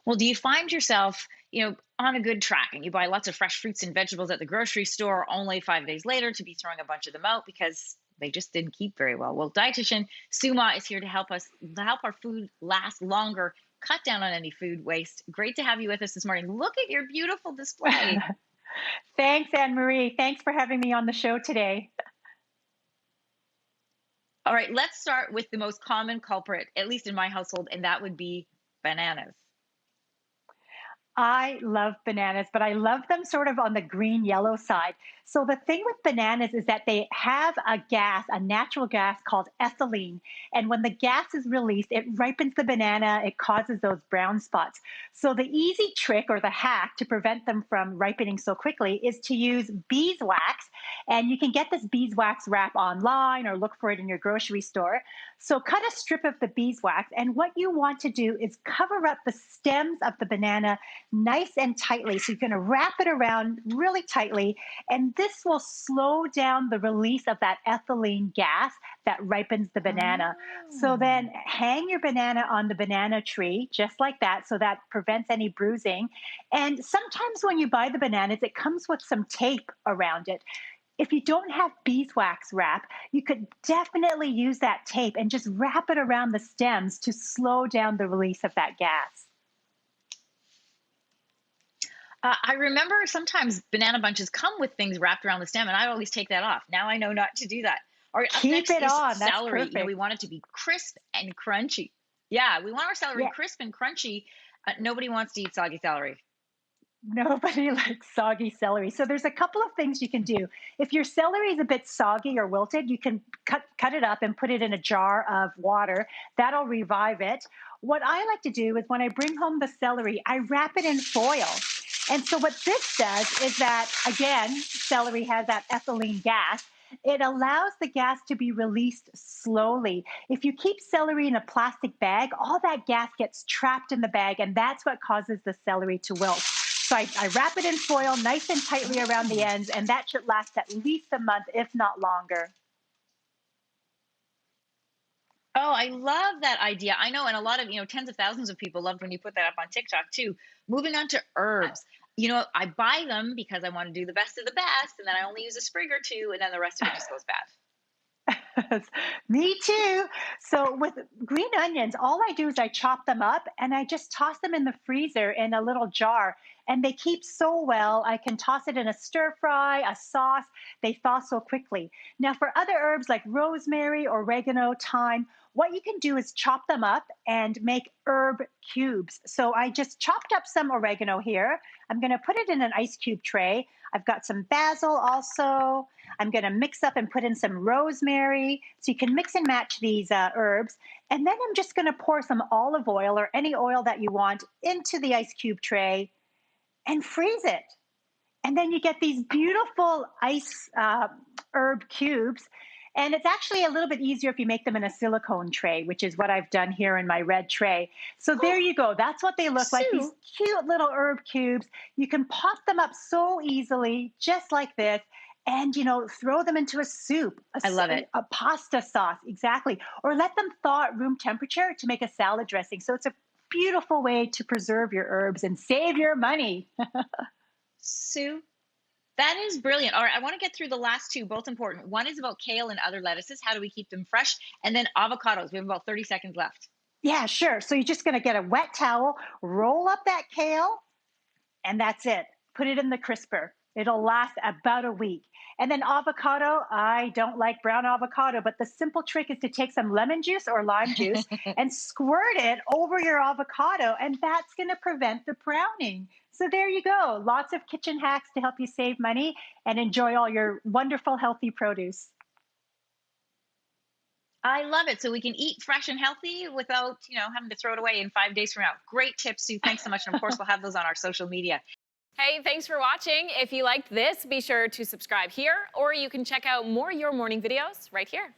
Well, do you find yourself, on a good track and you buy lots of fresh fruits and vegetables at the grocery store only 5 days later to be throwing a bunch of them out because they just didn't keep very well? Well, dietitian Sue Mah is here to help us to help our food last longer, cut down on any food waste. Great to have you with us this morning. Look at your beautiful display. Thanks, Anne Marie. Thanks for having me on the show today. All right, let's start with the most common culprit, at least in my household, and that would be bananas. I love bananas, but I love them sort of on the green yellow side. So the thing with bananas is that they have a gas, a natural gas called ethylene. And when the gas is released, it ripens the banana, it causes those brown spots. So the easy trick or the hack to prevent them from ripening so quickly is to use beeswax. And you can get this beeswax wrap online or look for it in your grocery store. So cut a strip of the beeswax, and what you want to do is cover up the stems of the banana nice and tightly. So you're going to wrap it around really tightly, and this will slow down the release of that ethylene gas that ripens the banana. So then Oh. hang your banana on the banana tree, just like that, so that prevents any bruising. And sometimes when you buy the bananas, it comes with some tape around it. If you don't have beeswax wrap, you could definitely use that tape and just wrap it around the stems to slow down the release of that gas. I remember sometimes banana bunches come with things wrapped around the stem, and I always take that off. Now I know not to do that. All right, up Keep next it is on. That's celery. We perfect. want it to be crisp and crunchy. Yeah, we want our celery Yeah. crisp and crunchy. Nobody wants to eat soggy celery. Nobody likes soggy celery. So there's a couple of things you can do. If your celery is a bit soggy or wilted, you can cut it up and put it in a jar of water. That'll revive it. What I like to do is when I bring home the celery, I wrap it in foil. And so what this does is that again, celery has that ethylene gas. It allows the gas to be released slowly. If you keep celery in a plastic bag, all that gas gets trapped in the bag, and that's what causes the celery to wilt. So I wrap it in foil nice and tightly around the Oh. ends, and that should last at least a month, if not longer. Oh, I love that idea. I know, and a lot of, tens of thousands of people loved when you put that up on TikTok too. Moving on to herbs. I buy them because I want to do the best of the best, and then I only use a sprig or two, and then the rest of it just goes bad. Me too. So with green onions, all I do is I chop them up and I just toss them in the freezer in a little jar. And they keep so well. I can toss it in a stir fry, a sauce. They thaw so quickly. Now, for other herbs like rosemary, oregano, thyme, what you can do is chop them up and make herb cubes. So I just chopped up some oregano here. I'm going to put it in an ice cube tray. I've got some basil also. I'm going to mix up and put in some rosemary. So you can mix and match these herbs. And then I'm just going to pour some olive oil or any oil that you want into the ice cube tray and freeze it. And then you get these beautiful ice herb cubes. And it's actually a little bit easier if you make them in a silicone tray, which is what I've done here in my red tray. So there Oh, you go. That's what they look like, these Sue, cute little herb cubes. You can pop them up so easily, just like this. And throw them into a soup, I love it. a pasta sauce, exactly, or let them thaw at room temperature to make a salad dressing. So it's a beautiful way to preserve your herbs and save your money. Sue, that is brilliant. All right, I want to get through the last two, both important. One is about kale and other lettuces. How do we keep them fresh? And then avocados. We have about 30 seconds left. Yeah, sure. So you're just going to get a wet towel, roll up that kale, and that's it. Put it in the crisper. It'll last about a week. And then avocado, I don't like brown avocado, but the simple trick is to take some lemon juice or lime juice and squirt it over your avocado, and that's going to prevent the browning. So there you go. Lots of kitchen hacks to help you save money and enjoy all your wonderful, healthy produce. I love it. So we can eat fresh and healthy without, having to throw it away in 5 days from now. Great tips, Sue. Thanks so much. And of course, we'll have those on our social media. Hey, thanks for watching. If you liked this, be sure to subscribe here, or you can check out more Your Morning videos right here.